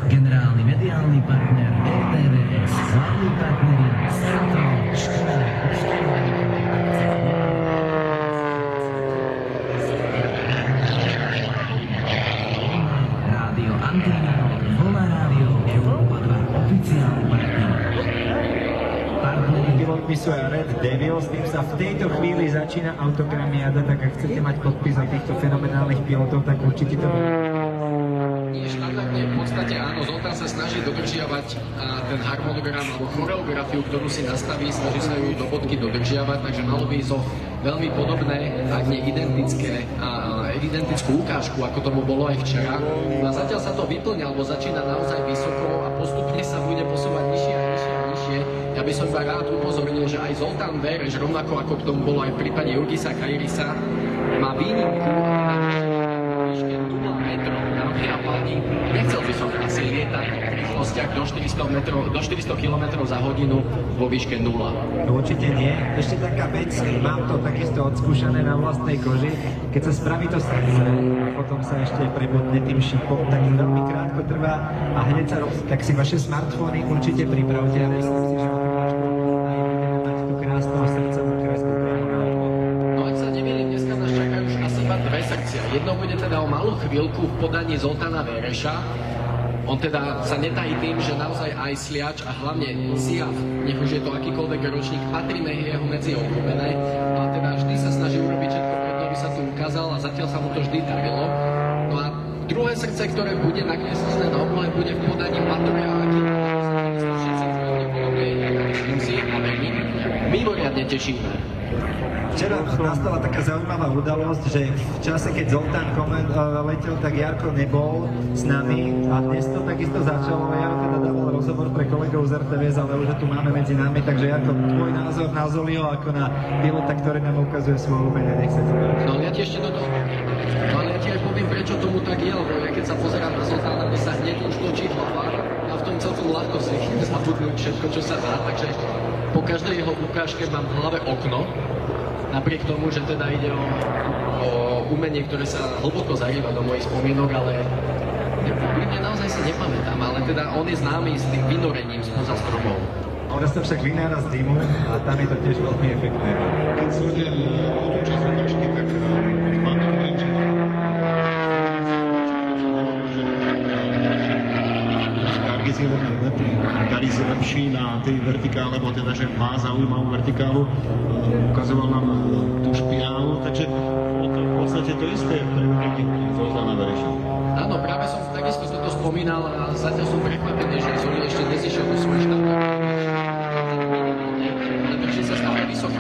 Generálny mediálny partner RTVS, hlavní partneri Centrum, škola, Rádio Anténa, Vlna Rádio, Európa 2, oficiálny partner. Pilotmi sú aj Red Devils, tým sa v tejto chvíli začína autogramiáda, tak ak chcete mať podpis od týchto fenomenálnych pilotov, tak určite to... Štandardne v podstate áno, Zoltán sa snaží dodržiavať ten harmonogram alebo choreografiu, ktorú si nastaví, snaží sa ju do bodky dodržiavať, takže malo by so veľmi podobné, ak nie identickú ukážku, ako tomu bolo aj včera. A zatiaľ sa to vyplňa, alebo začína naozaj vysoko a postupne sa bude posúvať nižšie a nižšie a nižšie. Ja by som iba rád upozornil, že aj Zoltán Vereš, rovnako ako k tomu bolo aj v prípade Jurgisa Kajrisa, má výnimku výške 0 metrov. Dámy a páni, nechcel by som asi lietať v rýchlostiach do 400 km za hodinu vo výške 0. No určite nie. Ešte taká vec, mám to takisto odskúšané na vlastnej koži. Keď sa spraví to srdce a potom sa ešte prebodne tým šipom, tak veľmi krátko trvá a hneď sa robí. Tak si vaše smartfóny určite pripravte a myslím si, že budeme mať tú krásneho srdcovú kresbu priamo na odvod. No ak sa nemýlim, dneska nás čakajú už asi iba dve sekcie. Jedno bude teda o malú chvíľku v podaní Zoltána Vereša. On teda sa netají tým, že naozaj aj Sliač a hlavne Siav, nech už je to akýkoľvek ročník, patrí jeho medzi obľúbené. A teda vždy sa snaží urobiť všetko preto, aby sa tu ukázal a zatiaľ sa mu to vždy darilo. No a druhé srdce, ktoré bude nakreslené na oblohe, bude v podaní Maturia Aki. Všetci veľmi podobnej funkcii a veľmi mimoriadne tešíme. Včera nastala taká zaujímavá udalosť, že v čase, keď Zoltán letel, tak Jarko nebol s nami a dnes to takisto začalo. Jarko teda dával rozhovor pre kolegov z RTVS, ale už tu máme medzi nami, takže Jarko, tvoj názor na Zolio ako na pilota, ktorý nám ukazuje svoje umenie, nech sa ti páči. No ale ja ti ešte do toho ale ja ti aj poviem, prečo tomu tak je, lebo ja keď sa pozerám na Zoltána, mne sa hneď už točí hlava a v tom celkom ľahko zvyknem zabudnúť všetko, čo sa dá, takže po každej jeho ukážke mám v hlave okno. Napriek tomu, že teda ide o umenie, ktoré sa hlboko zarýva do mojich spomienok, ale naozaj si nepamätám, ale teda on je známy s tým vynorením spoza stromov. On sa však vynára z dymu a tam je to tiež veľmi efektné. Keď sledujem tú časť ukážky, tak mám to dobre, že Karis je lepší na tej vertikále, lebo teda, že má zaujímavú vertikálu, ukazoval nám tú špirálu, takže v podstate to isté pre Zoltána Vereša. Áno, práve som takisto toto spomínal a zatiaľ som prekvapený, že Zoli ešte nezišiel do svojho štandard. Ale drží sa stále vysoko.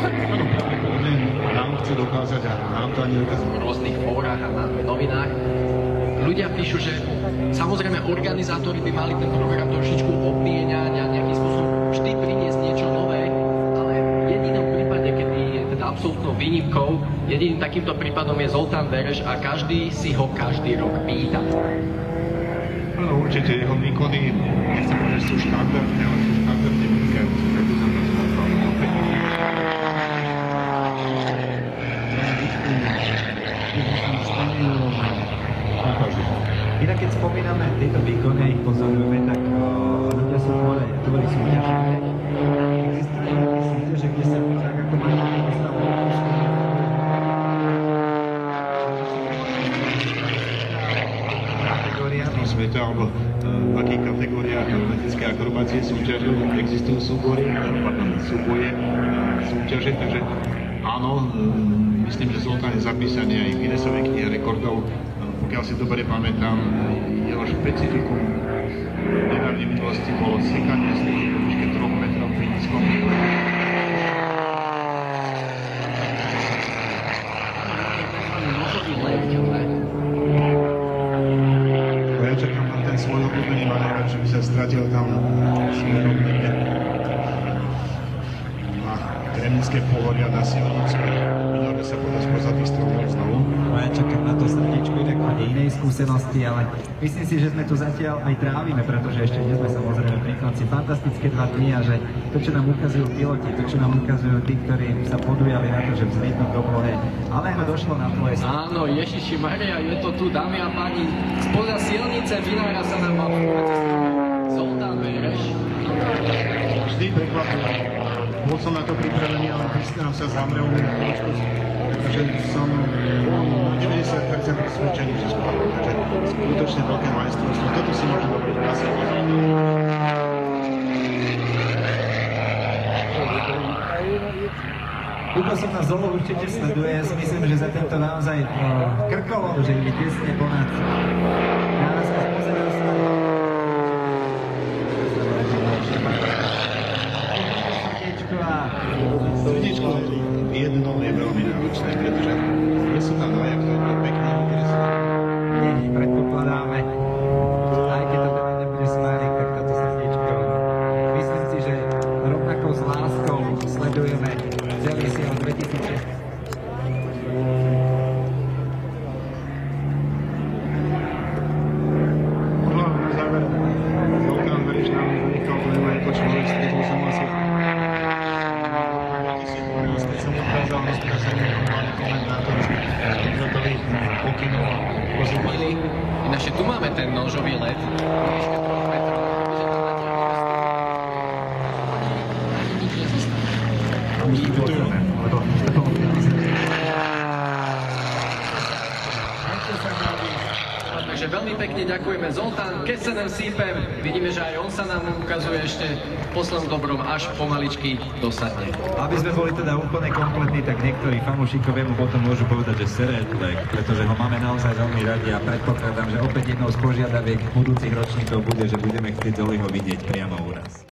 Áno, pravdepodobne nám chce dokázať a nám to ani dokázať. V rôznych fórach a na novinách ľudia píšu, že samozrejme organizátori by mali ten program trošičku obmieniať a nejakým spôsobom vždy priniesť niečo nové, ale jedinom prípade, kedy je teda absolútnou výnimkou, jediným takýmto prípadom je Zoltán Vereš a každý si ho každý rok pýta. Áno, určite jeho výkony, nechcem povedať, že sú štandardné, ale sú štandardne vynikajúce. Inak keď spomíname tieto výkony a ich pozorujeme, tak ľudia sú tvorí súťaže. Existujú nejaké súťaže, kde sa tak ako majú postavu. Kategóriami sveta, alebo v akých kategóriách letecké akrobácie súťaže existujú súboje, súťaže, takže áno, myslím, že Zoltán je zapísaný aj v Guinnessovej knihe rekordov. Pokiaľ si dobre pamätám, jeho špecifikum v nedávnej minulosti bolo sekanie z výške 3 metrov pri nízkom výkone. Ja čakám na ten svoj obľúbený manéver, že by sa stratil tam smerom na zemnické pohoria na silnicu. Minulé sa podľa spoza tých stromov znovu. No ja čakám na to srdiečko, inak máte inej skúsenosti, ale myslím si, že sme tu zatiaľ aj trávime, pretože ešte nie sme samozrejme pri konci. Fantastické 2 dni a že to, čo nám ukazujú piloti, to, čo nám ukazujú tí, ktorí sa podujali na to, že vzlietnú do Bohe, ale aj došlo na tvoje strany. Áno, Ježiši Maria, je to tu, dámy a páni. Spoza silnice vynára sa nám Zoltán Vereš. Vždy prekvapuje. Bol som na to pripravený, ale Kristián sa zamrel mi na chvíľočku, takže som na 90% presvedčený, že spravil. Takže skutočne veľké majstrovstvo. Toto si môže dobriť asi. Tukosov nás dolu určite sleduje, myslím, že za tento naozaj krkolom, že ide tesne ponad. Naraz pozerám sa. Srdiečko jednou je veľmi náročné, pretože nie sú tam dvaja, ktorí je pekný útres. Nie, predpokladáme. Aj keď to teda nebude smárik, tak toto srdiečko. Myslím si, že rovnako s láskou sledujeme celý Sion 2006. No, na záver, Zoltán Vereš nám zanechal to nemá ako človek, stretol som asi 2012, keď som ukázal, rozprával sa mi normálny komentátor z výletových pokynov a pozúbali. Ináč tu máme ten nožový let. Ešte trochu metrov. Takže veľmi pekne ďakujeme. Zoltán, keď sa nám sípem, vidíme, že aj on sa nám ukazuje ešte v poslednom dobrom, až pomaličky dosadne. Aby sme boli teda úplne kompletní, tak niektorí fanúšikovia mu potom môžu povedať, že Seretlek, pretože ho máme naozaj veľmi radi a predpokladám, že opäť jednou z požiadaviek budúcich ročníkov bude, že budeme chcieť Zoliho vidieť priamo u nás.